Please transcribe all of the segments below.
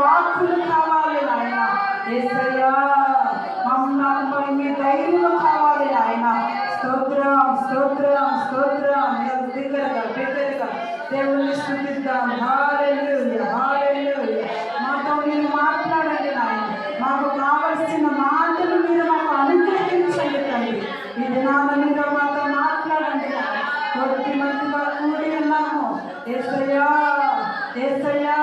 వాక్కులు కావాలి నాయన. యేసయ్యా మమ్మల్ని మీ ధైర్యం కావాలి నాయన. స్తోత్రం స్తోత్రం స్తోత్రం. బిగ్గరగా దేవుణ్ణి స్తుతిద్దాం. హల్లెలూయా హల్లెలూయా. మాతో మీరు మాట్లాడండి నాయన. మాకు కావలసిన మాటలు మీరు మాకు అనుగ్రహించండి తండ్రి. ఈ దినాన మీరు మాతో మాట్లాడండి. కొద్ది మందిగా కూడి ఉన్నాము. యేసయ్యా యేసయ్యా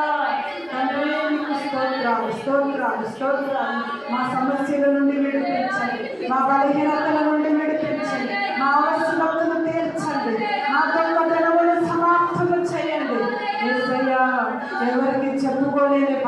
తండ్రి నీకు స్తోత్రాలు స్తోత్రాలు స్తోత్రాలు. మా సమస్యల నుండి విడిపించండి, మా బలహీనతల నుండి విడిపించండి, మా అవసరతను తీర్చండి, మా దొంగతనములు సమాప్తము చేయండి. యేసయ్యా ఎవరికి చెప్పుకోలేని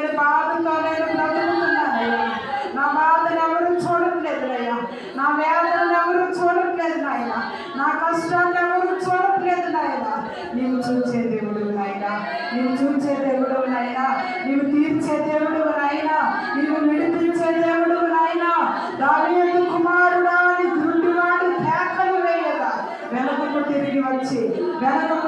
బాధతో నేను బ్రతుకుతున్నానయ్యా. నా బాధను ఎవరు చూడట్లేదులయ్యా. నా వేదనను ఎవరు చూడట్లేదు నాయన. నా కష్టాన్ని ఎవరు చూడట్లేదు నాయన. నీవు చూసే దేవుడు నాయన. నీవు చూసే దేవుడు నాయన. నీవు తీర్చే దేవుడు నాయన. నీవు విడిపించే దేవుడు నాయన. దావీదు కుమారుడా అని గుడ్డివాడు కేకలు వేయగా వెనకకు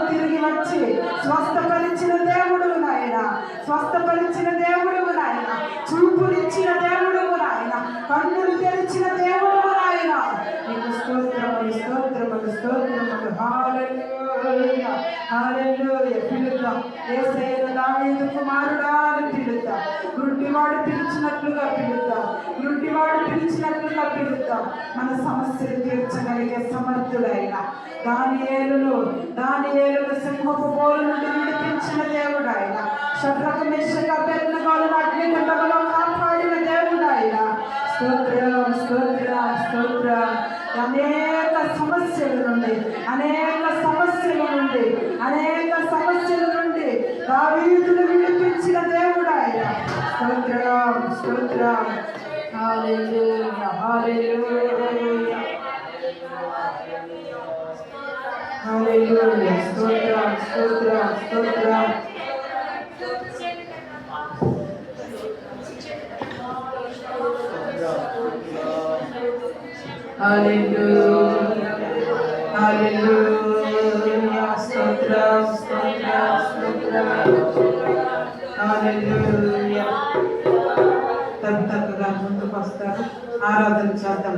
తిరిగి వచ్చి స్వస్థపరిచిన దేవుడు నాయన. స్వస్థపరిచిన దేవుడు నాయన. చూపునిచ్చిన దేవుడు నాయన. కన్నులు తెరిచిన దేవుడు నాయన. నీకు స్తోత్రములు స్తోత్రములు స్తోత్రములు. హల్లెలూయా హల్లెలూయా. పిలుద్దాం యేసయ్యను దావీదు కుమారుడా అని పిలుద్దాం. గుడ్డివాడు పిలిచినట్లుగా పిలుద్దాం. మన సమస్యలు తీర్చగలిగే సమర్థుడైన దానియేలును సింహపు బోలు నుండి విడిపించిన దేవుడు ఆయన. శద్రకు మెషకు అబేద్నెగోలను అగ్నిగుండములో కాపాడిన దేవుడు ఆయన. స్తోత్రం స్తోత్రం స్తోత్రం. అనేక సమస్యల నుండి దావీదును విడిపించిన దేవుడు ఆయన. స్తోత్రం స్తోత్రం. హల్లెలూయా హల్లెలూయా హల్లెలూయా. స్తోత్రం స్తోత్రం స్తోత్రం. హల్లెలూయా హల్లెలూయా. స్తోత్రం స్తోత్రం స్తోత్రం. హల్లెలూయా. తక్కువగా ముందుకు వస్తారు. ఆరాధన చేద్దాం.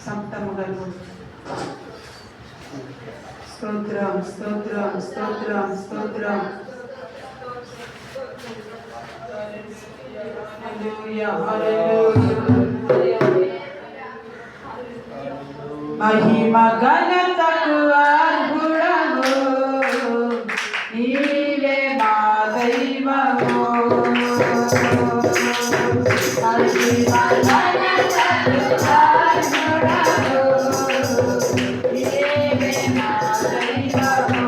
సంతముగా స్తోత్రం స్తోత్రం స్తోత్రం స్తోత్రం. హల్లెలూయా హల్లెలూయా. మహిమ ఘనతకు అర్హుడవు నీవే మా దైవము. మహిమ ఘనతకు అర్హుడవు నీవే మా దైవము.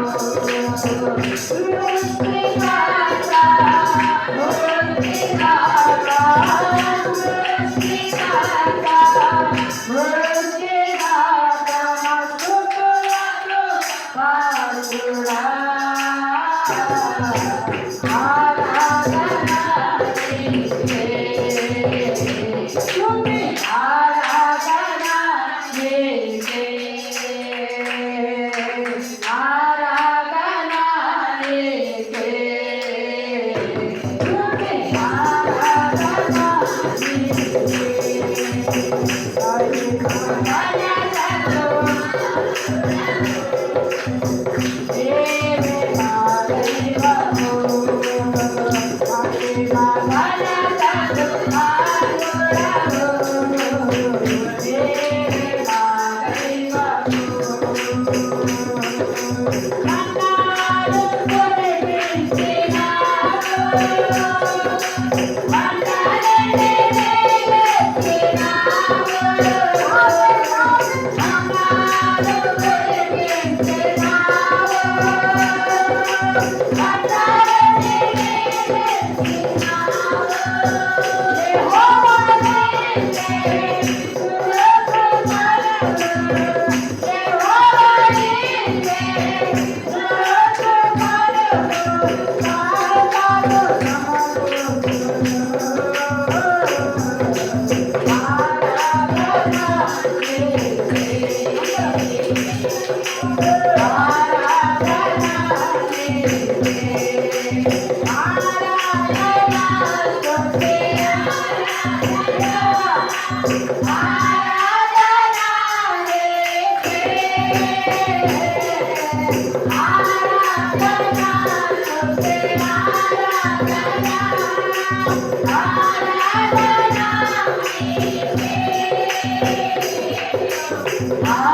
Yeah.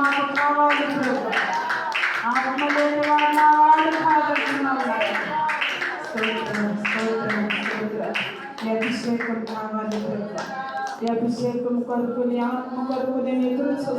మాకు కావాలి ప్రభు. ఆత్మ లేని వారు నా వాళ్ళు కాదనుకున్నావు నాయన. స్తోత్రం స్తోత్రం స్తోత్రం. ఈ అభిషేకం కావాలి ప్రభు. ఈ అభిషేకం కొరకు నీ ఆత్మ కొరకు నేను ఎదురు చూస్తాను.